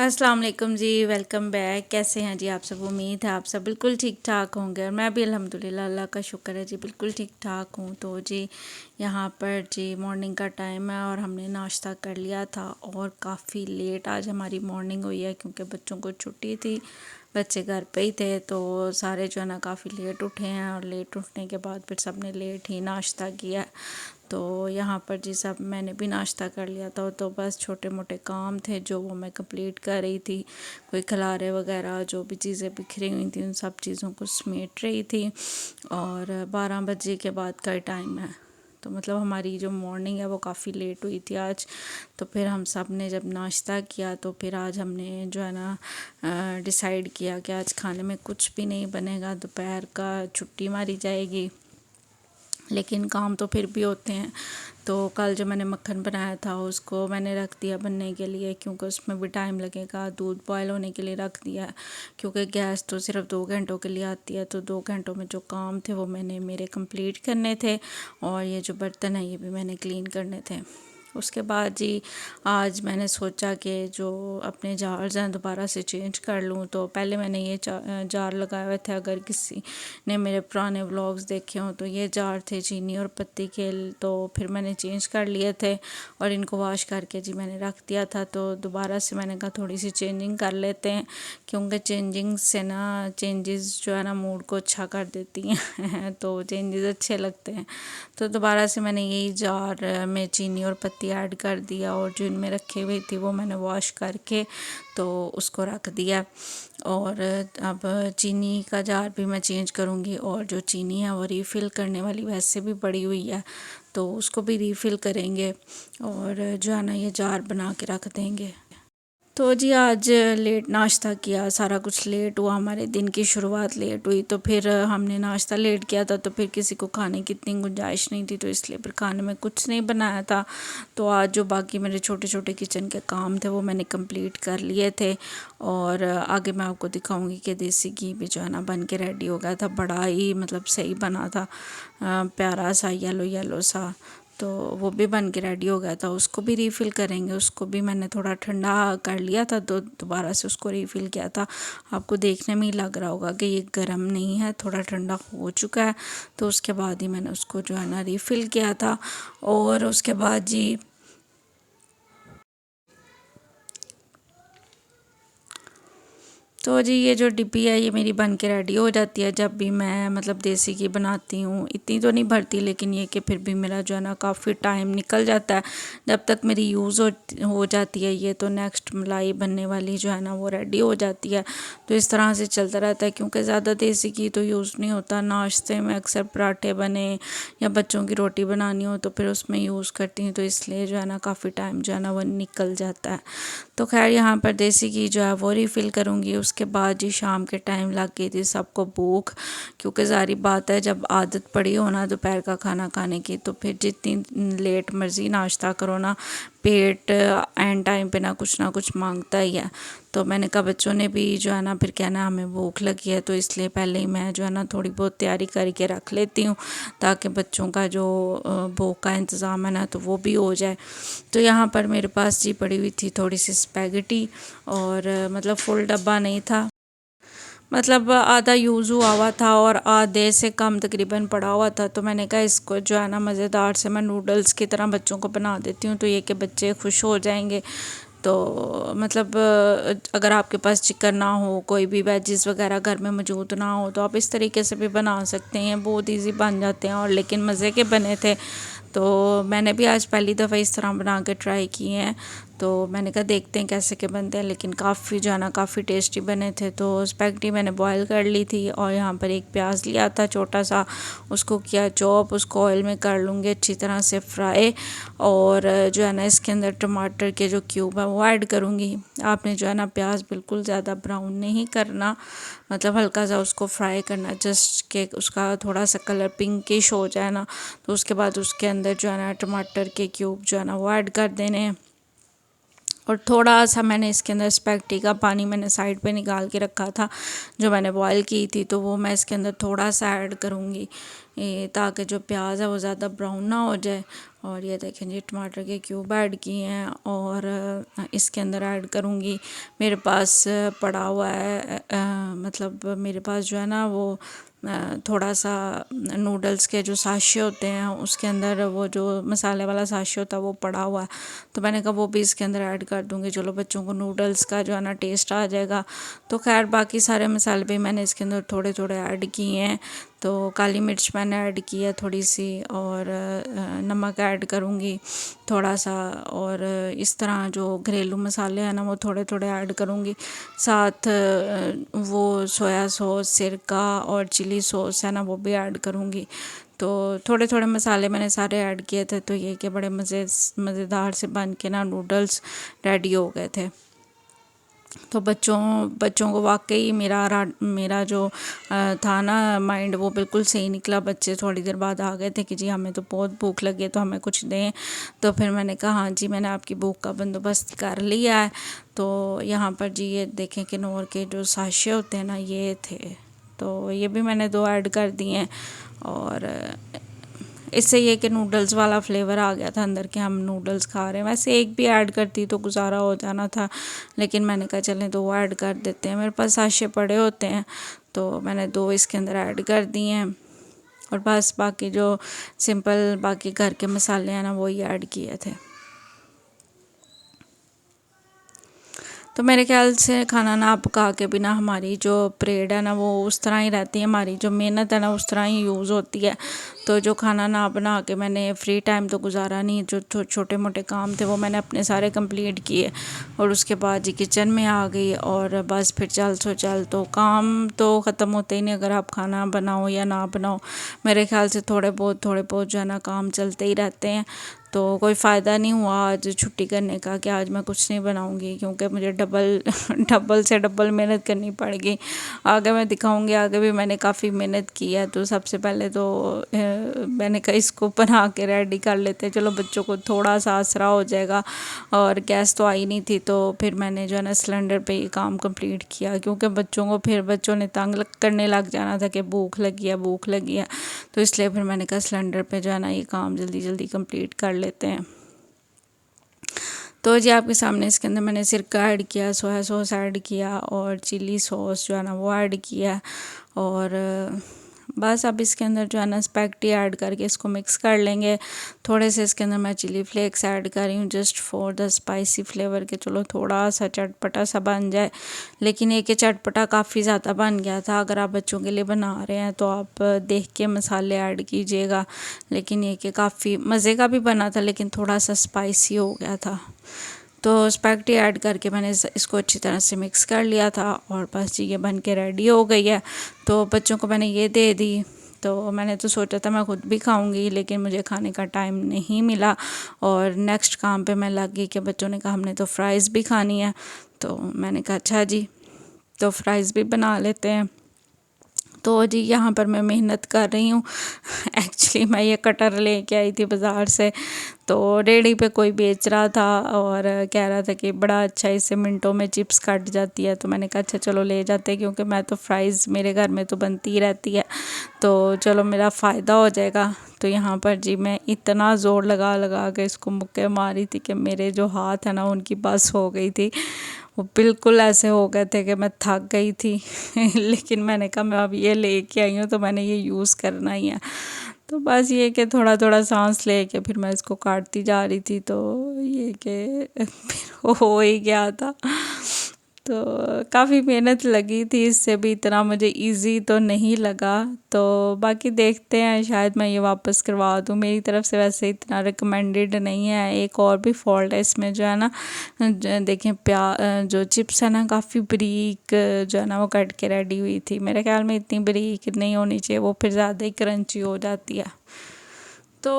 अस्सलाम वालेकुम जी। Welcome back. कैसे हैं जी आप सब? उम्मीद है आप सब बिल्कुल ठीक ठाक होंगे और मैं भी अल्हम्दुलिल्लाह अल्लाह का शुक्र है जी बिल्कुल ठीक ठाक हूँ। तो जी यहाँ पर जी मॉर्निंग का टाइम है और हमने नाश्ता कर लिया था और काफ़ी लेट आज हमारी मॉर्निंग हुई है क्योंकि बच्चों को छुट्टी थी, बच्चे घर पे ही थे तो सारे जो है ना काफ़ी लेट उठे हैं और लेट उठने के बाद फिर सब ने लेट ही नाश्ता किया। तो यहाँ पर जी सब मैंने भी नाश्ता कर लिया था तो बस छोटे मोटे काम थे जो वो मैं कंप्लीट कर रही थी। कोई खलारे वगैरह जो भी चीज़ें बिखरी हुई थी उन सब चीज़ों को समेट रही थी और 12 बजे के बाद का टाइम है। तो मतलब हमारी जो मॉर्निंग है वो काफ़ी लेट हुई थी आज। तो फिर हम सब ने जब नाश्ता किया तो फिर आज हमने जो है ना डिसाइड किया कि आज खाने में कुछ भी नहीं बनेगा, दोपहर का छुट्टी मारी जाएगी। लेकिन काम तो फिर भी होते हैं। तो कल जो मैंने मक्खन बनाया था उसको मैंने रख दिया बनने के लिए क्योंकि उसमें भी टाइम लगेगा। दूध बॉयल होने के लिए रख दिया क्योंकि गैस तो सिर्फ 2 घंटों के लिए आती है। तो 2 घंटों में जो काम थे वो मैंने मेरे कंप्लीट करने थे और ये जो बर्तन है ये भी मैंने क्लीन करने थे। उसके बाद जी आज मैंने सोचा कि जो अपने जार्स हैं दोबारा से चेंज कर लूँ। तो पहले मैंने ये जार लगाए हुए थे, अगर किसी ने मेरे पुराने व्लॉग्स देखे हों तो ये जार थे चीनी और पत्ती के। तो फिर मैंने चेंज कर लिए थे और इनको वॉश करके जी मैंने रख दिया था। तो दोबारा से मैंने कहा थोड़ी सी चेंजिंग कर लेते हैं क्योंकि चेंजिंग से ना चेंजेस जो है ना मूड को अच्छा कर देती हैं तो चेंजेस अच्छे लगते हैं। तो दोबारा से मैंने यही जार में चीनी और पत्ती ऐड कर दिया और जो इनमें रखी हुई थी वो मैंने वॉश करके तो उसको रख दिया। और अब चीनी का जार भी मैं चेंज करूँगी और जो चीनी है वो रीफ़िल करने वाली वैसे भी पड़ी हुई है तो उसको भी रीफ़िल करेंगे और जो है ना ये जार बना के रख देंगे। तो जी आज लेट नाश्ता किया, सारा कुछ लेट हुआ, हमारे दिन की शुरुआत लेट हुई। तो फिर हमने नाश्ता लेट किया था तो फिर किसी को खाने की इतनी गुंजाइश नहीं थी तो इसलिए फिर खाने में कुछ नहीं बनाया था। तो आज जो बाकी मेरे छोटे छोटे किचन के काम थे वो मैंने कंप्लीट कर लिए थे और आगे मैं आपको दिखाऊंगी कि देसी घी भी जो है ना बन के रेडी हो गया था। बड़ा ही मतलब सही बना था, प्यारा सा येलो येलो सा। तो वो भी बन के रेडी हो गया था, उसको भी रीफ़िल करेंगे। उसको भी मैंने थोड़ा ठंडा कर लिया था तो दोबारा से उसको रीफ़िल किया था। आपको देखने में ही लग रहा होगा कि ये गर्म नहीं है, थोड़ा ठंडा हो चुका है। तो उसके बाद ही मैंने उसको जो है ना रीफ़िल किया था और उसके बाद जी तो जी ये जो डिब्बी है ये मेरी बन के रेडी हो जाती है जब भी मैं मतलब देसी घी बनाती हूँ। इतनी तो नहीं भरती लेकिन ये कि फिर भी मेरा जो है ना काफ़ी टाइम निकल जाता है जब तक मेरी यूज़ हो जाती है ये। तो नेक्स्ट मलाई बनने वाली जो है ना वो रेडी हो जाती है। तो इस तरह से चलता रहता है क्योंकि ज़्यादा देसी घी तो यूज़ नहीं होता। नाश्ते में अक्सर पराठे बने या बच्चों की रोटी बनानी हो तो फिर उसमें यूज़ करती हूँ। तो इसलिए जो है ना काफ़ी टाइम जो है ना वो निकल जाता है। तो खैर यहाँ पर देसी घी जो है वो रिफ़िल करूँगी। उसके बाद जी शाम के टाइम लग गई थी सबको भूख क्योंकि ज़ाहिर बात है जब आदत पड़ी हो ना दोपहर का खाना खाने की तो फिर जितनी लेट मर्ज़ी नाश्ता करो ना पेट एंड टाइम पे ना कुछ मांगता ही है। तो मैंने कहा बच्चों ने भी जो है ना फिर कहना हमें भूख लगी है तो इसलिए पहले ही मैं जो है ना थोड़ी बहुत तैयारी करके रख लेती हूँ ताकि बच्चों का जो भूख का इंतज़ाम है ना तो वो भी हो जाए। तो यहाँ पर मेरे पास जी पड़ी हुई थी थोड़ी सी स्पैगेटी और मतलब फुल डब्बा नहीं था, मतलब आधा यूज़ हुआ था और आधे से कम तकरीबन पड़ा हुआ था। तो मैंने कहा इसको जो है ना मज़ेदार से मैं नूडल्स की तरह बच्चों को बना देती हूँ तो ये कि बच्चे खुश हो जाएंगे। तो मतलब अगर आपके पास चिकन ना हो, कोई भी वेजिस वगैरह घर में मौजूद ना हो तो आप इस तरीके से भी बना सकते हैं, बहुत इजी बन जाते हैं और लेकिन मज़े के बने थे। तो मैंने भी आज पहली दफ़ा इस तरह बना के ट्राई किए हैं। तो मैंने कहा देखते हैं कैसे के बनते हैं, लेकिन काफ़ी जो है ना काफ़ी टेस्टी बने थे। तो स्पैगेटी मैंने बॉयल कर ली थी और यहाँ पर एक प्याज लिया था छोटा सा, उसको किया चॉप, उसको ऑयल में कर लूँगी अच्छी तरह से फ्राई और जो है ना इसके अंदर टमाटर के जो क्यूब है वो ऐड करूँगी। आपने जो है ना प्याज बिल्कुल ज़्यादा ब्राउन नहीं करना, मतलब हल्का सा उसको फ्राई करना, जस्ट के उसका थोड़ा सा कलर पिंकिश हो जाए ना तो उसके बाद उसके अंदर जो है ना टमाटर के क्यूब जो है ना वो ऐड कर देने हैं। और थोड़ा सा मैंने इसके अंदर स्पैगेटी का पानी मैंने साइड पे निकाल के रखा था जो मैंने बॉयल की थी तो वो मैं इसके अंदर थोड़ा सा ऐड करूँगी ताकि जो प्याज है वो ज़्यादा ब्राउन ना हो जाए। और ये देखें जी टमाटर के क्यूब ऐड किए हैं और इसके अंदर ऐड करूँगी। मेरे पास पड़ा हुआ है मतलब मेरे पास जो है ना वो थोड़ा सा नूडल्स के जो साशे होते हैं उसके अंदर वो जो मसाले वाला साशे होता है वो पड़ा हुआ है, तो मैंने कहा वो भी इसके अंदर ऐड कर दूँगी। चलो बच्चों को नूडल्स का जो है ना टेस्ट आ जाएगा। तो खैर बाकी सारे मसाले भी मैंने इसके अंदर थोड़े थोड़े ऐड किए हैं। तो काली मिर्च मैंने ऐड की है थोड़ी सी, और नमक ऐड करूँगी थोड़ा सा, और इस तरह जो घरेलू मसाले हैं ना वो थोड़े थोड़े ऐड करूँगी। साथ वो सोया सॉस, सिरका और चिली सॉस है ना वो भी ऐड करूँगी। तो थोड़े थोड़े मसाले मैंने सारे ऐड किए थे, तो ये कि बड़े मज़ेदार से बन के ना नूडल्स रेडी हो गए थे। तो बच्चों को वाकई मेरा जो था ना माइंड वो बिल्कुल सही निकला। बच्चे थोड़ी देर बाद आ गए थे कि जी हमें तो बहुत भूख लगी है तो हमें कुछ दें। तो फिर मैंने कहा हाँ जी मैंने आपकी भूख का बंदोबस्त कर लिया है। तो यहाँ पर जी ये देखें कि किनोर के जो साशे होते हैं ना ये थे, तो ये भी मैंने 2 ऐड कर दिए हैं। और इससे ये कि नूडल्स वाला फ्लेवर आ गया था अंदर के हम नूडल्स खा रहे हैं। वैसे एक भी ऐड करती तो गुजारा हो जाना था, लेकिन मैंने कहा चलें 2 ऐड कर देते हैं। मेरे पास साशे पड़े होते हैं तो मैंने 2 इसके अंदर ऐड कर दिए हैं। और बस बाकी जो सिंपल बाकी घर के मसाले हैं ना वही ऐड किए थे। तो मेरे ख्याल से खाना ना पका के बिना हमारी जो परेड है ना वो उस तरह ही रहती है, हमारी जो मेहनत है ना उस तरह ही यूज़ होती है। तो जो खाना ना बना के मैंने फ्री टाइम तो गुजारा नहीं, जो छोटे मोटे काम थे वो मैंने अपने सारे कंप्लीट किए और उसके बाद जी किचन में आ गई। और बस फिर चल तो काम तो ख़त्म होते ही नहीं अगर आप खाना बनाओ या ना बनाओ। मेरे ख्याल से थोड़े बहुत जो है ना काम चलते ही रहते हैं। तो कोई फ़ायदा नहीं हुआ आज छुट्टी करने का कि आज मैं कुछ नहीं बनाऊंगी, क्योंकि मुझे डबल से डबल मेहनत करनी पड़ेगी। आगे मैं दिखाऊंगी, आगे भी मैंने काफ़ी मेहनत की है। तो सबसे पहले तो मैंने कहा इसको बना के रेडी कर लेते हैं, चलो बच्चों को थोड़ा सा आसरा हो जाएगा। और गैस तो आई नहीं थी, तो फिर मैंने जो है ना सिलेंडर पे ये काम कंप्लीट किया, क्योंकि बच्चों ने तंग करने लग जाना था कि भूख लगी है। तो इसलिए फिर मैंने कहा सिलेंडर पे जो है ना ये काम जल्दी जल्दी कंप्लीट कर लेते हैं। तो जी आपके सामने इसके अंदर मैंने सिरका ऐड किया, सोया सॉस ऐड किया और चिली सॉस जो है ना वो ऐड किया। और बस अब इसके अंदर जो है ना स्पैगेटी ऐड करके इसको मिक्स कर लेंगे। थोड़े से इसके अंदर मैं चिली फ्लेक्स ऐड कर रही हूँ just for the spicy flavour के, चलो थोड़ा सा चटपटा सा बन जाए। लेकिन ये कि चटपटा काफ़ी ज़्यादा बन गया था। अगर आप बच्चों के लिए बना रहे हैं तो आप देख के मसाले ऐड कीजिएगा। लेकिन ये कि काफ़ी मज़े का भी बना था, लेकिन थोड़ा सा स्पाइसी हो गया था। तो स्पैगेटी ऐड करके मैंने इसको अच्छी तरह से मिक्स कर लिया था और बस जी ये बन के रेडी हो गई है। तो बच्चों को मैंने ये दे दी। तो मैंने तो सोचा था मैं खुद भी खाऊंगी, लेकिन मुझे खाने का टाइम नहीं मिला और नेक्स्ट काम पे मैं लग गई कि बच्चों ने कहा हमने तो फ्राइज़ भी खानी है। तो मैंने कहा अच्छा जी तो फ्राइज़ भी बना लेते हैं। तो जी यहाँ पर मैं मेहनत कर रही हूँ। एक्चुअली मैं ये कटर लेके आई थी बाज़ार से, तो रेडी पे कोई बेच रहा था और कह रहा था कि बड़ा अच्छा इससे मिनटों में चिप्स कट जाती है। तो मैंने कहा अच्छा चलो ले जाते हैं, क्योंकि मैं तो फ्राइज़ मेरे घर में तो बनती ही रहती है, तो चलो मेरा फ़ायदा हो जाएगा। तो यहाँ पर जी मैं इतना ज़ोर लगा लगा के इसको मुक्के मारी थी कि मेरे जो हाथ है ना उनकी बस हो गई थी। वो बिल्कुल ऐसे हो गए थे कि मैं थक गई थी। लेकिन मैंने कहा मैं अब ये लेके आई हूँ तो मैंने ये यूज़ करना ही है। तो बस ये कि थोड़ा थोड़ा सांस लेके फिर मैं इसको काटती जा रही थी, तो ये कि फिर हो ही गया था। तो काफ़ी मेहनत लगी थी, इससे भी इतना मुझे इजी तो नहीं लगा। तो बाकी देखते हैं, शायद मैं ये वापस करवा दूँ। मेरी तरफ से वैसे इतना रिकमेंडेड नहीं है। एक और भी फॉल्ट है इसमें जो है ना, देखें जो चिप्स है ना काफ़ी बारीक जो है ना वो कट के रेडी हुई थी। मेरे ख्याल में इतनी बारीक नहीं होनी चाहिए, वो फिर ज़्यादा ही क्रंची हो जाती है। तो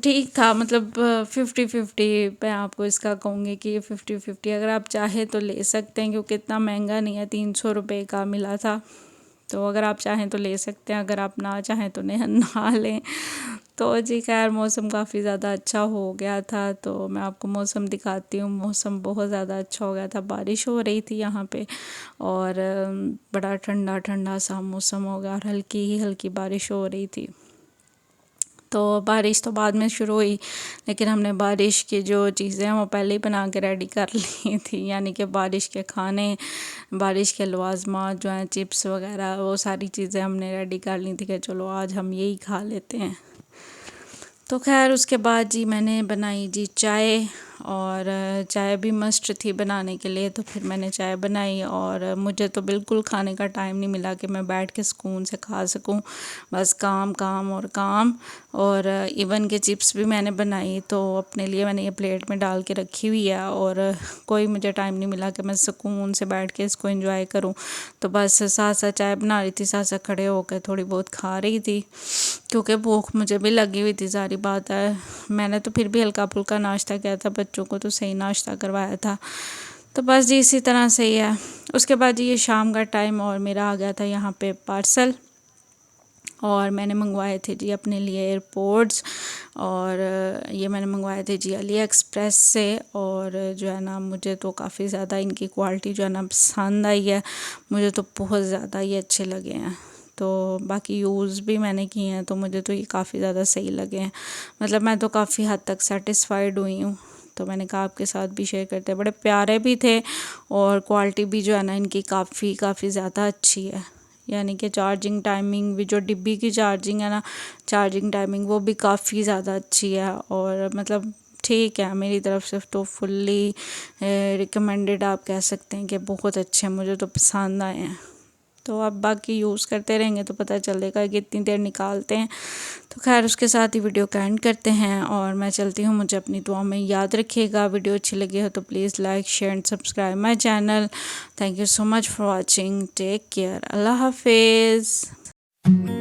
ठीक था, मतलब 50-50 मैं आपको इसका कहूँगी कि ये 50-50 अगर आप चाहें तो ले सकते हैं, क्योंकि इतना महंगा नहीं है, 300 रुपये का मिला था। तो अगर आप चाहें तो ले सकते हैं, अगर आप ना चाहें तो ना लें। तो जी खैर मौसम काफ़ी ज़्यादा अच्छा हो गया था, तो मैं आपको मौसम दिखाती हूँ। मौसम बहुत ज़्यादा अच्छा हो गया था, बारिश हो रही थी यहाँ पे और बड़ा ठंडा ठंडा सा मौसम हो गया और हल्की ही हल्की बारिश हो रही थी। तो बारिश तो बाद में शुरू हुई, लेकिन हमने बारिश की जो चीज़ें हैं वो पहले ही बना के रेडी कर ली थी, यानी कि बारिश के खाने, बारिश के लवाजमात जो हैं, चिप्स वगैरह, वो सारी चीज़ें हमने रेडी कर ली थी कि चलो आज हम यही खा लेते हैं। तो खैर उसके बाद जी मैंने बनाई जी चाय, और चाय भी मस्ट थी बनाने के लिए, तो फिर मैंने चाय बनाई। और मुझे तो बिल्कुल खाने का टाइम नहीं मिला कि मैं बैठ के सुकून से खा सकूं, बस काम काम और काम। और इवन के चिप्स भी मैंने बनाई, तो अपने लिए मैंने ये प्लेट में डाल के रखी हुई है, और कोई मुझे टाइम नहीं मिला कि मैं सुकून से बैठ के इसको एंजॉय करूं। तो बस साथ साथ चाय बना रही थी, साथ साथ खड़े होकर थोड़ी बहुत खा रही थी, क्योंकि भूख मुझे भी लगी हुई थी। सारी बात है, मैंने तो फिर भी हल्का फुल्का नाश्ता किया था, बच्चों को तो सही नाश्ता करवाया था। तो बस जी इसी तरह से ही है। उसके बाद जी ये शाम का टाइम, और मेरा आ गया था यहाँ पे पार्सल, और मैंने मंगवाए थे जी अपने लिए एयरपोर्ट्स, और ये मैंने मंगवाए थे जी अली एक्सप्रेस से। और जो है ना, मुझे तो काफ़ी ज़्यादा इनकी क्वालिटी जो है ना पसंद आई है, मुझे तो बहुत ज़्यादा ये अच्छे लगे हैं। तो बाकी यूज़ भी मैंने किए हैं, तो मुझे तो ये काफ़ी ज़्यादा सही लगे हैं, मतलब मैं तो काफ़ी हद तक सेटिस्फाइड हुई हूँ। तो मैंने कहा आपके साथ भी शेयर करते हैं। बड़े प्यारे भी थे, और क्वालिटी भी जो है ना इनकी काफ़ी ज़्यादा अच्छी है, यानी कि चार्जिंग टाइमिंग भी, जो डिब्बी की चार्जिंग है ना, चार्जिंग टाइमिंग वो भी काफ़ी ज़्यादा अच्छी है। और मतलब ठीक है, मेरी तरफ से तो फुल्ली रिकमेंडेड आप कह सकते हैं कि बहुत अच्छे, मुझे तो पसंद आए हैं। तो अब बाकी यूज़ करते रहेंगे तो पता चलेगा कि कितनी देर निकालते हैं। तो खैर उसके साथ ही वीडियो का एंड करते हैं, और मैं चलती हूँ। मुझे अपनी दुआ में याद रखिएगा। वीडियो अच्छी लगी हो तो please like share and subscribe my channel. Thank you so much for watching. Take care. अल्लाह हाफिज़।